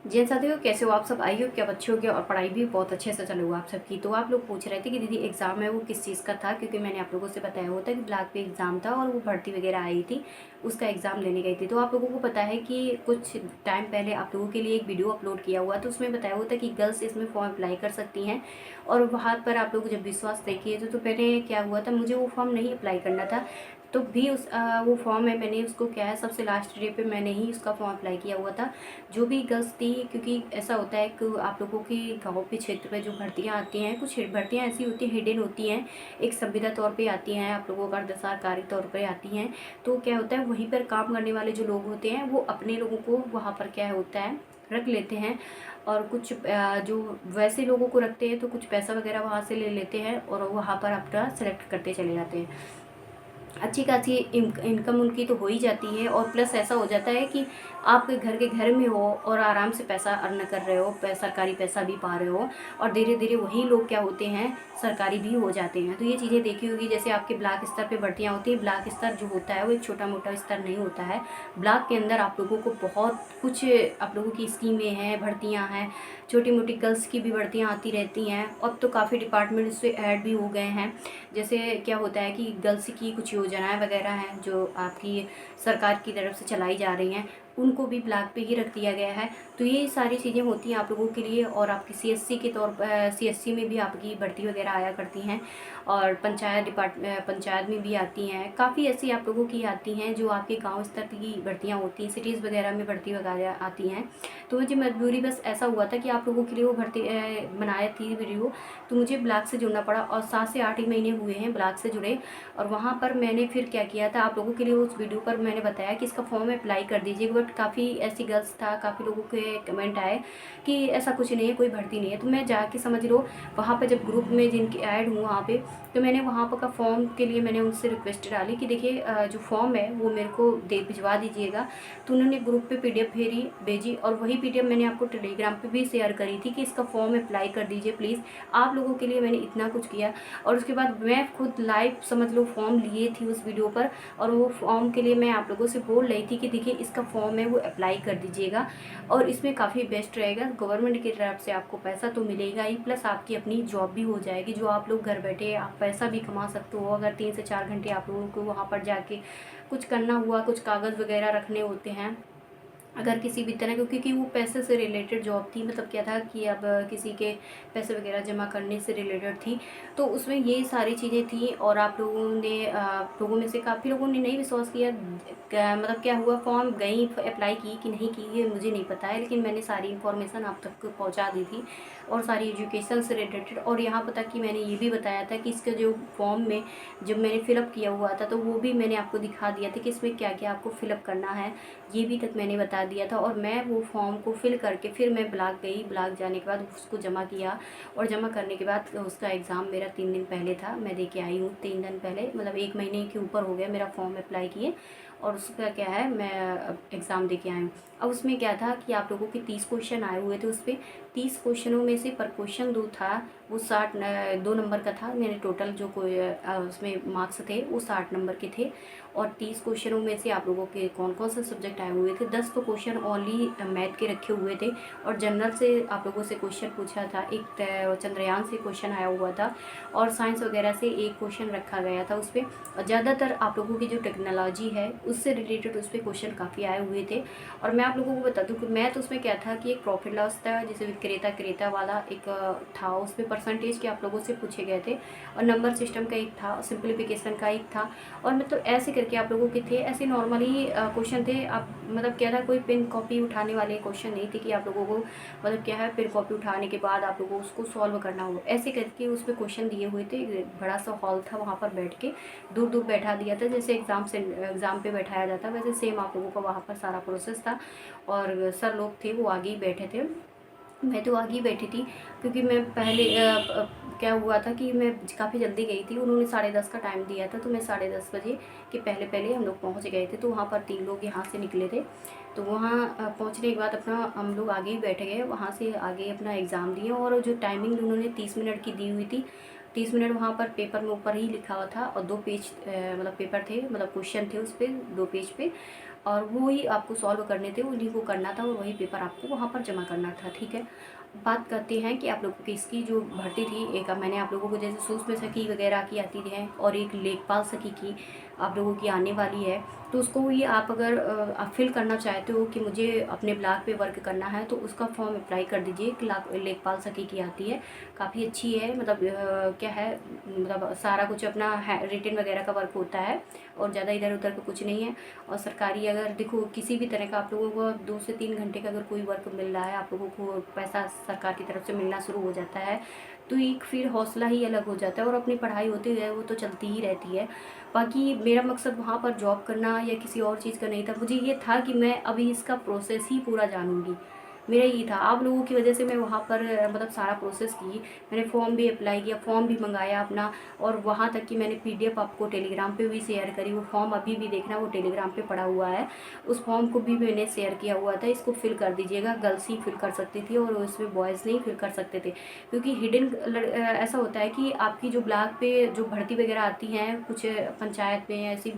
जी साथियों, कैसे हो आप सब? आई हो क्या बच्चों के, और पढ़ाई भी बहुत अच्छे से चल हुआ आप सबकी। तो आप लोग पूछ रहे थे कि दीदी एग्ज़ाम है वो किस चीज़ का था, क्योंकि मैंने आप लोगों से बताया हुआ था कि ब्लॉक पे एग्ज़ाम था और वो भर्ती वगैरह आई थी, उसका एग्ज़ाम लेने गई थी। तो आप लोगों को पता है कि कुछ टाइम पहले आप लोगों के लिए एक वीडियो अपलोड किया हुआ, तो उसमें बताया हुआ था कि गर्ल्स इसमें फॉर्म अप्लाई कर सकती हैं। और वहाँ पर आप लोग जब विश्वास देखिए तो पहले क्या हुआ था, मुझे वो फॉर्म नहीं अप्लाई करना था। तो भी वो फॉर्म है, मैंने उसको क्या है, सबसे लास्ट डे पे मैंने ही उसका फॉर्म अप्लाई किया हुआ था। जो भी गर्ल्स थी, क्योंकि ऐसा होता है कि आप लोगों के गाँव के क्षेत्र में जो भर्तियाँ आती हैं, कुछ भर्तियाँ ऐसी होती हैं, हिडन होती हैं, एक संविदा तौर पे आती हैं, आप लोगों का अर्धसरकारी तौर पे आती हैं। तो क्या होता है, वहीं पर काम करने वाले जो लोग होते हैं वो अपने लोगों को वहाँ पर क्या होता है रख लेते हैं। और कुछ जो वैसे लोगों को रखते हैं तो कुछ पैसा वगैरह वहाँ से ले लेते हैं और वहाँ पर अपना सेलेक्ट करते चले जाते हैं। अच्छी खासी इनकम उनकी तो हो ही जाती है, और प्लस ऐसा हो जाता है कि आप घर के घर में हो और आराम से पैसा अर्न कर रहे हो, सरकारी पैसा भी पा रहे हो, और धीरे धीरे वही लोग क्या होते हैं, सरकारी भी हो जाते हैं। तो ये चीज़ें देखी होगी, जैसे आपके ब्लॉक स्तर पे भर्तियाँ होती हैं। ब्लॉक स्तर जो होता है वो एक छोटा मोटा स्तर नहीं होता है। ब्लॉक के अंदर आप लोगों को बहुत कुछ, आप लोगों की स्कीमें हैं, भर्तियाँ हैं, छोटी मोटी गर्ल्स की भी भर्तियाँ आती रहती हैं। अब तो काफ़ी डिपार्टमेंट इससे ऐड भी हो गए हैं। जैसे क्या होता है कि गर्ल्स की कुछ योजनाएं वगैरह हैं जो आपकी सरकार की तरफ से चलाई जा रही हैं, उनको भी ब्लॉक पे ही रख दिया गया है। तो ये सारी चीज़ें होती हैं आप लोगों के लिए। और आपकी सीएससी के तौर पर, सीएससी में भी आपकी भर्ती वगैरह आया करती हैं, और पंचायत में भी आती हैं। काफ़ी ऐसी आप लोगों की आती हैं जो आपके गांव स्तर की भर्तियां होती हैं, सिटीज़ वगैरह में भर्ती वगैरह आती हैं। तो मुझे मजबूरी बस ऐसा हुआ था कि आप लोगों के लिए वो भर्ती बनाया थी वीडियो, तो मुझे ब्लॉक से जुड़ना पड़ा, और 7 से 8 ही महीने हुए हैं ब्लॉक से जुड़े। और वहाँ पर मैंने फिर क्या किया था, आप लोगों के लिए उस वीडियो पर मैंने बताया कि इसका फॉर्म अप्लाई कर दीजिए। बट काफ़ी ऐसी गर्ल्स था, काफ़ी लोगों के कमेंट आए कि ऐसा कुछ नहीं है, कोई भर्ती नहीं है। तो मैं जाके समझ लो वहाँ पर जब ग्रुप में जिनकी ऐड हूँ वहाँ पे, तो मैंने वहाँ पर का फॉर्म के लिए मैंने उनसे रिक्वेस्ट डाली कि देखिए जो फॉर्म है वो मेरे को भिजवा दीजिएगा। तो उन्होंने ग्रुप पे पीडीएफ भेजी, और वही पीडीएफ मैंने आपको टेलीग्राम पे भी शेयर करी थी कि इसका फॉर्म अप्लाई कर दीजिए प्लीज़। आप लोगों के लिए मैंने इतना कुछ किया। और उसके बाद मैं खुद लाइव समझ लो फॉर्म लिए थी उस वीडियो पर, और वो फॉर्म के लिए मैं आप लोगों से बोल रही थी कि देखिए इसका फॉर्म है वो अप्लाई कर दीजिएगा, और इसमें काफ़ी बेस्ट रहेगा। गवर्नमेंट की तरफ से आपको पैसा तो मिलेगा ही, प्लस आपकी अपनी जॉब भी हो जाएगी, जो आप लोग घर बैठे आप पैसा भी कमा सकते हो। अगर 3 से 4 घंटे आप लोगों को वहाँ पर जाके कुछ करना हुआ, कुछ कागज़ वगैरह रखने होते हैं, अगर किसी भी तरह, क्योंकि वो पैसे से रिलेटेड जॉब थी, मतलब क्या था कि अब किसी के पैसे वगैरह जमा करने से रिलेटेड थी, तो उसमें ये सारी चीज़ें थी। और आप लोगों ने लोगों में से काफ़ी लोगों ने नहीं विश्वास किया। मतलब क्या हुआ, फॉर्म गई अप्लाई की कि नहीं की ये मुझे नहीं पता है, लेकिन मैंने सारी इन्फॉर्मेशन आप तक पहुँचा दी थी, और सारी एजुकेशन से रिलेटेड। और यहाँ पर तक कि मैंने ये भी बताया था कि इसका जो फॉर्म में जब मैंने फ़िलअप किया हुआ था, तो वो भी मैंने आपको दिखा दिया था कि इसमें क्या क्या आपको फ़िलअप करना है, ये भी तक मैंने बता दिया था। और मैं वो फॉर्म को फिल करके फिर मैं ब्लॉक गई, ब्लॉक जाने के बाद उसको जमा किया, और जमा करने के बाद उसका एग्ज़ाम मेरा 3 दिन पहले था, मैं दे के आई हूँ 3 दिन पहले, मतलब 1 महीने के ऊपर हो गया मेरा फॉर्म अप्लाई किए। और उसका क्या है, मैं एग्ज़ाम दे के आई हूँ। अब उसमें क्या था कि आप लोगों के 30 क्वेश्चन आए हुए थे, उस पर 30 क्वेश्चनों में से पर क्वेश्चन 2 था, वो 2 नंबर का था। मैंने टोटल जो कोई उसमें मार्क्स थे वो 60 नंबर के थे। और 30 क्वेश्चनों में से आप लोगों के कौन कौन से सब्जेक्ट आए हुए थे, 10 तो क्वेश्चन ओनली मैथ के रखे हुए थे, और जनरल से आप लोगों से क्वेश्चन पूछा था, एक चंद्रयान से क्वेश्चन आया हुआ था, और साइंस वगैरह से एक क्वेश्चन रखा गया था उस पर। और ज़्यादातर आप लोगों की जो टेक्नोलॉजी है उससे रिलेटेड उस पर क्वेश्चन काफ़ी आए हुए थे। और मैं आप लोगों को बता दूं कि मैथ उसमें क्या था कि एक प्रॉफिट लॉस था, जैसे क्रेता वाला एक था, उसमें परसेंटेज के आप लोगों से पूछे गए थे, और नंबर सिस्टम का एक था, सिंप्लीफिकेशन का एक था। और मतलब ऐसे करके आप लोगों के थे, ऐसे नॉर्मली क्वेश्चन थे। आप मतलब क्या था, कोई पेन कॉपी उठाने वाले क्वेश्चन नहीं थे कि आप लोगों को मतलब क्या है, पेन कॉपी उठाने के बाद आप लोगों को उसको सॉल्व करना हो, ऐसे करके उसमें क्वेश्चन दिए हुए थे। एक बड़ा सा हॉल था, वहाँ पर बैठ के दूर दूर बैठा दिया था, जैसे एग्ज़ाम पे बैठाया जाता वैसे सेम आप लोगों का वहाँ पर सारा प्रोसेस था। और सर लोग थे वो आगे ही बैठे थे, मैं तो आगे ही बैठी थी, क्योंकि मैं पहले क्या हुआ था कि मैं काफ़ी जल्दी गई थी, उन्होंने 10:30 का टाइम दिया था, तो मैं 10:30 बजे के पहले पहले हम लोग पहुंच गए थे। तो वहाँ पर 3 लोग यहाँ से निकले थे, तो वहाँ पहुँचने के बाद अपना हम लोग आगे ही बैठ गए, वहाँ से आगे अपना एग्ज़ाम दिए। और जो टाइमिंग उन्होंने 30 मिनट की दी हुई थी, 30 मिनट वहाँ पर पेपर में ऊपर ही लिखा हुआ था, और 2 पेज मतलब पेपर थे, मतलब क्वेश्चन थे उस पर 2 पेज पे। और वो ही आपको सॉल्व करने थे, उन्हीं को करना था और वही पेपर आपको वहाँ पर जमा करना था, ठीक है। बात करते हैं कि आप लोगों की इसकी जो भर्ती थी, एक मैंने आप लोगों को जैसे सूक्ष्म सखी वगैरह की आती है और एक लेखपाल सखी की आप लोगों की आने वाली है। तो उसको ये आप अगर आप फिल करना चाहते हो कि मुझे अपने ब्लॉग पे वर्क करना है, तो उसका फॉर्म अप्लाई कर दीजिए। लेखपाल सखी की आती है, काफ़ी अच्छी है, मतलब क्या है, मतलब सारा कुछ अपना रिटन वगैरह का वर्क होता है और ज़्यादा इधर उधर का कुछ नहीं है। और सरकारी अगर देखो किसी भी तरह का आप लोगों को 2 से 3 घंटे का अगर कोई वर्क मिल रहा है, आप लोगों को पैसा सरकार की तरफ से मिलना शुरू हो जाता है, तो एक फिर हौसला ही अलग हो जाता है और अपनी पढ़ाई होती है वो तो चलती ही रहती है। बाकी मेरा मकसद वहाँ पर जॉब करना या किसी और चीज़ का नहीं था, मुझे ये था कि मैं अभी इसका प्रोसेस ही पूरा जानूँगी। मेरा ये था, आप लोगों की वजह से मैं वहाँ पर मतलब सारा प्रोसेस की, मैंने फॉर्म भी अप्लाई किया, फॉर्म भी मंगाया अपना, और वहाँ तक कि मैंने पीडीएफ आपको टेलीग्राम पे भी शेयर करी। वो फॉर्म अभी भी देखना, वो टेलीग्राम पे पड़ा हुआ है, उस फॉर्म को भी मैंने शेयर किया हुआ था। इसको फिल कर दीजिएगा, गर्ल्स ही फिल कर सकती थी और उसमें बॉयज़ नहीं फिल कर सकते थे, क्योंकि हिडन ऐसा होता है कि आपकी जो ब्लॉक पे जो भर्ती वगैरह आती हैं, कुछ पंचायत में या ऐसी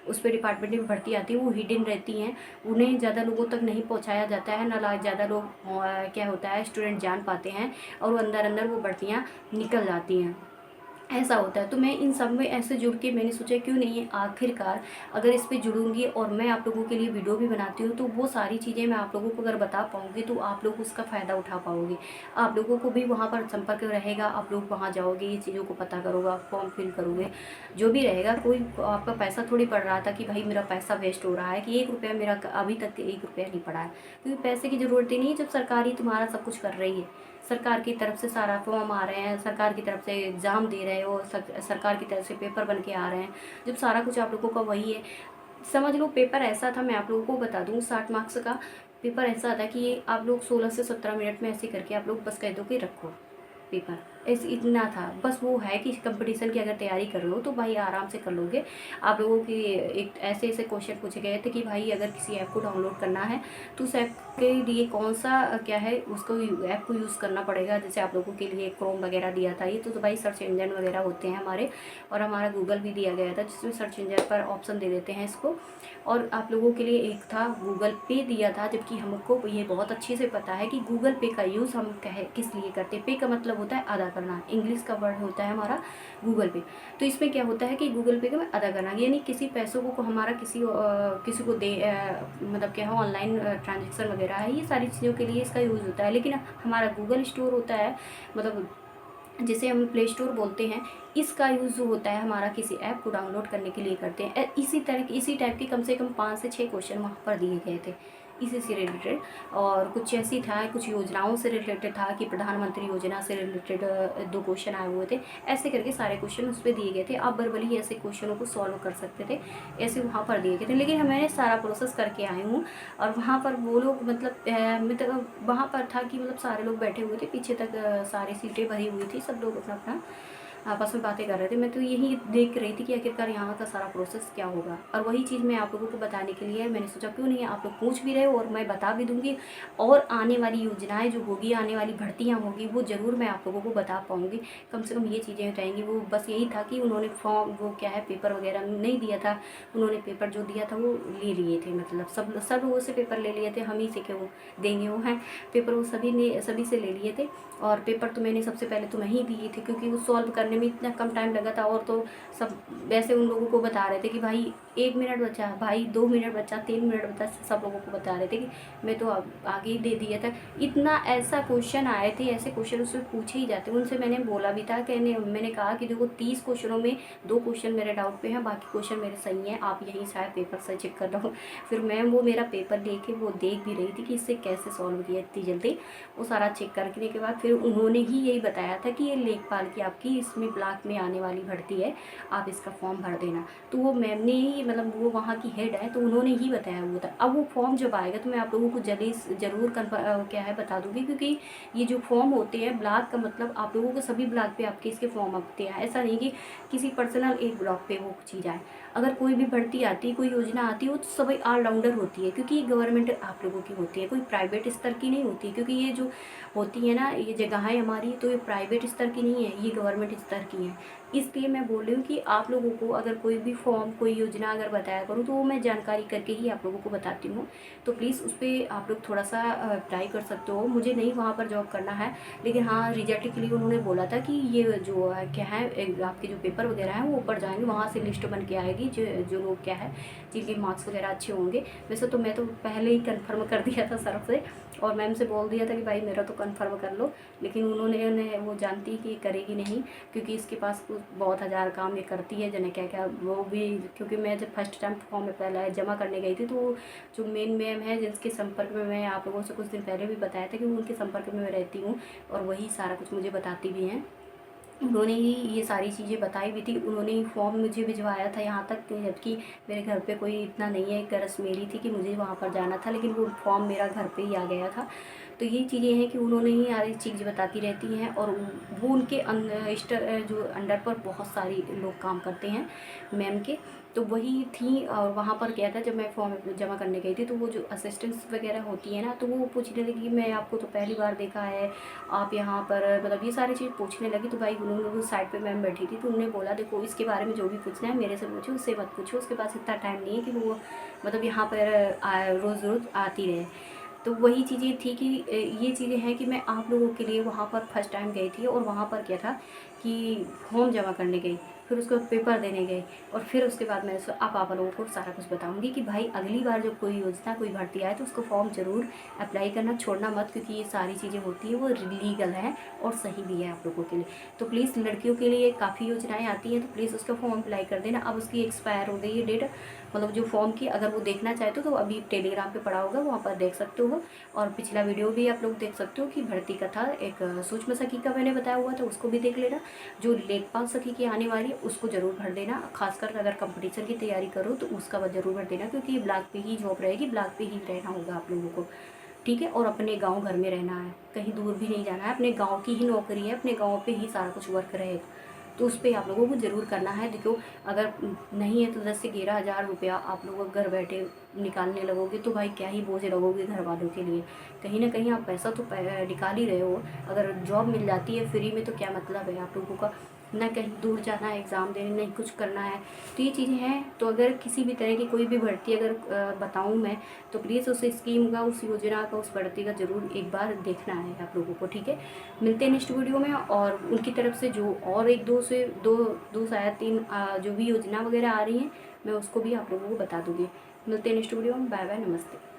उस पर डिपार्टमेंट में भर्ती आती है, वो हिडन रहती हैं, उन्हें ज़्यादा लोगों तक नहीं पहुँचाया जाता है, ना ज़्यादा लोग क्या होता है स्टूडेंट जान पाते हैं, और वो अंदर अंदर वो भर्तियाँ निकल जाती हैं, ऐसा होता है। तो मैं इन सब में ऐसे जुड़ के मैंने सोचा क्यों नहीं है, आखिरकार अगर इस पे जुड़ूंगी और मैं आप लोगों के लिए वीडियो भी बनाती हूँ, तो वो सारी चीज़ें मैं आप लोगों को अगर बता पाऊँगी तो आप लोग उसका फ़ायदा उठा पाओगे, आप लोगों को भी वहाँ पर संपर्क रहेगा, आप लोग वहाँ जाओगे, ये चीज़ों को पता करोगे, फॉर्म फिल करोगे, जो भी रहेगा। कोई आपका पैसा थोड़ी पड़ रहा था कि भाई मेरा पैसा वेस्ट हो रहा है, कि 1 रुपया मेरा अभी तक 1 रुपया नहीं पड़ा है, क्योंकि पैसे की ज़रूरत ही नहीं है जब सरकार ही तुम्हारा सब कुछ कर रही है। सरकार की तरफ से सारा फॉर्म आ रहे हैं, सरकार की तरफ से एग्ज़ाम दे रहे हो, सरकार की तरफ से पेपर बन के आ रहे हैं, जब सारा कुछ आप लोगों का वही है। समझ लो पेपर ऐसा था, मैं आप लोगों को बता दूं, 60 मार्क्स का पेपर ऐसा था कि आप लोग 16 से 17 मिनट में ऐसे करके आप लोग बस कह दो कि रखो पेपर, ऐसे इतना था। बस वो है कि कंपटीशन की अगर तैयारी कर रहे हो तो भाई आराम से कर लोगे। आप लोगों की एक ऐसे ऐसे क्वेश्चन पूछे गए थे कि भाई अगर किसी ऐप को डाउनलोड करना है तो उस ऐप के लिए कौन सा क्या है, उसको ऐप को यूज़ करना पड़ेगा। जैसे आप लोगों के लिए क्रोम वगैरह दिया था, ये तो भाई सर्च इंजन वगैरह होते हैं हमारे, और हमारा गूगल भी दिया गया था जिसमें सर्च इंजन पर ऑप्शन दे देते हैं इसको। और आप लोगों के लिए एक था गूगल पे दिया था, जबकि हमको ये बहुत अच्छे से पता है कि गूगल पे का यूज़ हम किस लिए करते हैं। पे का मतलब होता है अदा करना, इंग्लिश का वर्ड होता है हमारा गूगल पे। तो इसमें क्या होता है कि गूगल पे का अदा करना, यानी किसी पैसों को हमारा किसी को दे मतलब क्या है, ऑनलाइन ट्रांजेक्शन वगैरह है, ये सारी चीज़ों के लिए इसका यूज़ होता है। लेकिन हमारा गूगल स्टोर होता है, मतलब जिसे हम प्ले स्टोर बोलते हैं, इसका यूज़ जो होता है हमारा किसी ऐप को डाउनलोड करने के लिए करते हैं। इसी टाइप के कम से कम 5 से 6 क्वेश्चन वहाँ पर दिए गए थे इसी से रिलेटेड। और कुछ ऐसी था, कुछ योजनाओं से रिलेटेड था कि प्रधानमंत्री योजना से रिलेटेड 2 क्वेश्चन आए हुए थे। ऐसे करके सारे क्वेश्चन उस पर दिए गए थे, आप वर्बली ऐसे क्वेश्चनों को सॉल्व कर सकते थे, ऐसे वहाँ पर दिए गए थे। लेकिन मैंने सारा प्रोसेस करके आई हूँ, और वहाँ पर वो लोग मतलब वहाँ पर था कि मतलब सारे लोग बैठे हुए थे, पीछे तक सारी सीटें भरी हुई थी, सब लोग अपना अपना आपस में बातें कर रहे थे। मैं तो यही देख रही थी कि आखिरकार यहाँ का सारा प्रोसेस क्या होगा, और वही चीज़ मैं आप लोगों को बताने के लिए मैंने सोचा क्यों नहीं, आप लोग पूछ भी रहे हो और मैं बता भी दूंगी, और आने वाली योजनाएं जो होगी, आने वाली भर्तियाँ होगी, वो ज़रूर मैं आप लोगों को बता पाऊँगी। कम से कम ये चीज़ें बताएंगी। वो बस यही था कि उन्होंने फॉर्म वो क्या है पेपर वगैरह नहीं दिया था, उन्होंने पेपर जो दिया था वो ले लिए थे, मतलब सब लोगों से पेपर ले लिए थे, हम ही से क्यों देंगे, वो हैं पेपर, वो सभी से ले लिए थे। और पेपर तो मैंने सबसे पहले तो मैं ही दिए थे, क्योंकि वो सॉल्व करने में इतना कम टाइम लगा था, और तो सब वैसे उन लोगों को बता रहे थे कि भाई 1 मिनट बचा, भाई 2 मिनट बचा, 3 मिनट बचा, सब लोगों को बता रहे थे कि मैं तो आगे ही दे दिया था। इतना ऐसा क्वेश्चन आए थे, ऐसे क्वेश्चन उससे पूछे ही जाते। उनसे मैंने बोला भी था कि मैंने कहा कि देखो 30 क्वेश्चनों में 2 क्वेश्चन मेरे डाउट पे हैं, बाकी क्वेश्चन मेरे सही हैं, आप यहीं शायद पेपर से चेक कर लो। फिर मैम वो मेरा पेपर लेके वो देख भी रही थी कि इससे कैसे सॉल्व किया इतनी जल्दी। वो सारा चेक करने के बाद फिर उन्होंने ही यही बताया था कि ये लेखपाल की आपकी इसमें ब्लॉक में आने वाली भर्ती है, आप इसका फॉर्म भर देना। तो वो मैम ने ही, मतलब वो वहाँ की हेड है, तो उन्होंने ही बताया हुआ था। अब वो फॉर्म जब आएगा तो मैं आप लोगों को जल्दी ज़रूर क्या है बता दूँगी, क्योंकि ये जो फॉर्म होते हैं ब्लॉक का, मतलब आप लोगों को सभी ब्लॉक पे आपके इसके फॉर्म आते हैं। ऐसा नहीं कि किसी पर्सनल एक ब्लॉक पे वो चीज़ आए। अगर कोई भी भर्ती आती है, कोई योजना आती है, वो तो सभी ऑलराउंडर होती है, क्योंकि ये गवर्नमेंट आप लोगों की होती है, कोई प्राइवेट स्तर की नहीं होती है। क्योंकि ये जो होती है ना, ये जगहें हमारी, तो ये प्राइवेट स्तर की नहीं है, ये गवर्नमेंट स्तर की हैं। इसलिए मैं बोल रही हूँ कि आप लोगों को अगर कोई भी फॉर्म, कोई योजना अगर बताया करूँ तो वो मैं जानकारी करके ही आप लोगों को बताती हूँ। तो प्लीज़ उस पर आप लोग थोड़ा सा ट्राई कर सकते हो। मुझे नहीं वहाँ पर जॉब करना है, लेकिन हाँ रिजल्ट के लिए उन्होंने बोला था कि ये जो क्या है आपके जो पेपर वगैरह हैं वो ऊपर जाएंगे, वहाँ से लिस्ट बन के आएगी जो जो लोग क्या है जिनके मार्क्स वगैरह अच्छे होंगे। वैसे तो मैं तो पहले ही कन्फर्म कर दिया था सर से, और मैम से बोल दिया था कि भाई मेरा तो कन्फर्म कर लो, लेकिन उन्होंने वो जानती कि करेगी नहीं, क्योंकि इसके पास कुछ बहुत हज़ार काम ये करती है जने क्या क्या वो भी। क्योंकि मैं जब फर्स्ट टाइम फॉर्म पहले जमा करने गई थी तो जो मेन मैम है जिसके संपर्क में मैं आप लोगों से कुछ दिन पहले भी बताया था कि वो उनके संपर्क में मैं रहती हूँ और वही सारा कुछ मुझे बताती भी हैं। उन्होंने ही ये सारी चीज़ें बताई भी थी, उन्होंने ही फॉर्म मुझे भिजवाया था यहाँ तक, जबकि मेरे घर पे कोई इतना नहीं है, गरज मेरी थी कि मुझे वहाँ पर जाना था, लेकिन वो फॉर्म मेरा घर पे ही आ गया था। तो ये चीज़ें हैं कि उन्होंने ही सारी चीज़ बताती रहती हैं, और वो उनके जो अंडर पर बहुत सारी लोग काम करते हैं मैम के, तो वही थी। और वहाँ पर क्या था, जब मैं फॉर्म जमा करने गई थी तो वो जो असिस्टेंट्स वगैरह होती है ना, तो वो पूछने लगी मैं आपको तो पहली बार देखा है, आप यहाँ पर मतलब ये सारी चीज़ पूछने लगी। तो भाई उन्होंने वो साइड पे मैम बैठी थी तो उन्होंने बोला देखो इसके बारे में जो भी पूछना है मेरे से पूछो, उससे मत पूछो, उसके पास इतना टाइम नहीं है कि वो मतलब यहाँ पर रोज़ रोज़ आती रहे। तो वही चीज़ें थी कि ये चीज़ें हैं कि मैं आप लोगों के लिए वहाँ पर फर्स्ट टाइम गई थी, और वहाँ पर क्या था कि फॉर्म जमा करने गई, फिर उसके बाद पेपर देने गई, और फिर उसके बाद मैं अब आप लोगों को सारा कुछ बताऊंगी कि भाई अगली बार जब कोई योजना, कोई भर्ती आए तो उसको फॉर्म ज़रूर अप्लाई करना, छोड़ना मत, क्योंकि ये सारी चीज़ें होती है वो लीगल है और सही भी है आप लोगों के लिए। तो प्लीज़ लड़कियों के लिए काफ़ी योजनाएँ आती हैं, तो प्लीज़ उसका फॉर्म अप्लाई कर देना। अब उसकी एक्सपायर हो गई है डेट, मतलब जो फॉर्म की, अगर वो देखना चाहते हो तो अभी टेलीग्राम पे पड़ा होगा, वहाँ पर देख सकते हो। और पिछला वीडियो भी आप लोग देख सकते हो कि भर्ती कथा एक सूक्ष्म सखी का मैंने बताया हुआ था, उसको भी देख लेना। जो लेखपाल सखी की आने वाली है उसको ज़रूर भर देना, खासकर अगर कंपटीशन की तैयारी करो तो उसका ज़रूर भर देना, क्योंकि ये ब्लॉक पे ही जॉब रहेगी, ब्लॉक पे ही रहना होगा आप लोगों को, ठीक है। और अपने गांव घर में रहना है, कहीं दूर भी नहीं जाना है, अपने गांव की ही नौकरी है, अपने गांव पे ही सारा कुछ वर्क रहेगा, तो उस पर आप लोगों को ज़रूर करना है। देखो अगर नहीं है तो 10 से 11 हज़ार रुपया आप लोग घर बैठे निकालने लगोगे तो भाई क्या ही बोझ लगोगे घर वालों के लिए। कहीं ना कहीं आप पैसा तो निकाल ही रहे हो, अगर जॉब मिल जाती है फ्री में तो क्या मतलब है आप लोगों का, ना कहीं दूर जाना है एग्ज़ाम देने, नहीं कुछ करना है। तो ये चीज़ें हैं। तो अगर किसी भी तरह की कोई भी भर्ती अगर बताऊँ मैं, तो प्लीज़ उस स्कीम का, उस योजना का, उस भर्ती का ज़रूर एक बार देखना है आप लोगों को, ठीक है। मिलते हैं नेक्स्ट वीडियो में, और उनकी तरफ से जो और एक दो से दो शायद 3 जो भी योजना वगैरह आ रही हैं मैं उसको भी आप लोगों को बता दूँगी। मिलते हैं नेक्स्ट वीडियो में। बाय बाय, नमस्ते।